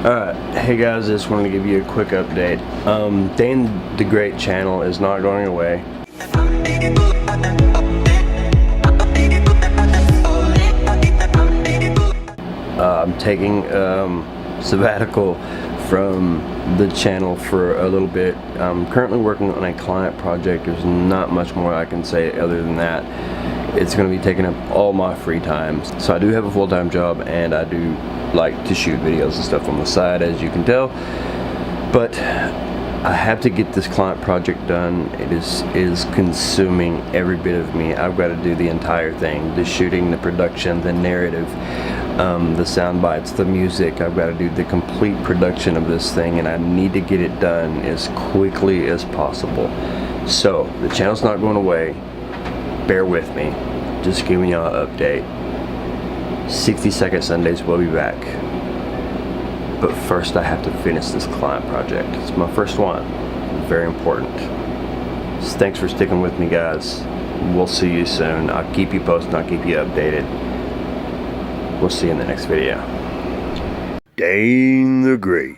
Alright, hey guys, just wanted to give you a quick update. Dane the Great channel is not going away. I'm taking sabbatical from the channel for a little bit. I'm currently working on a client project. There's not much more I can say other than that. It's going to be taking up all my free time. So I do have a full-time job, and I do like to shoot videos and stuff on the side, as you can tell. But I have to get this client project done. It is consuming every bit of me. I've got to do the entire thing: the shooting, the production, the narrative, the sound bites, the music. I've got to do the complete production of this thing, and I need to get it done as quickly as possible. So the channel's not going away. Bear with me. Just giving y'all an update. 60-second Sundays will be back. But first I have to finish this client project. It's my first one. Very important. So thanks for sticking with me, guys. We'll see you soon. I'll keep you posted. I'll keep you updated. We'll see you in the next video. Dane the Great.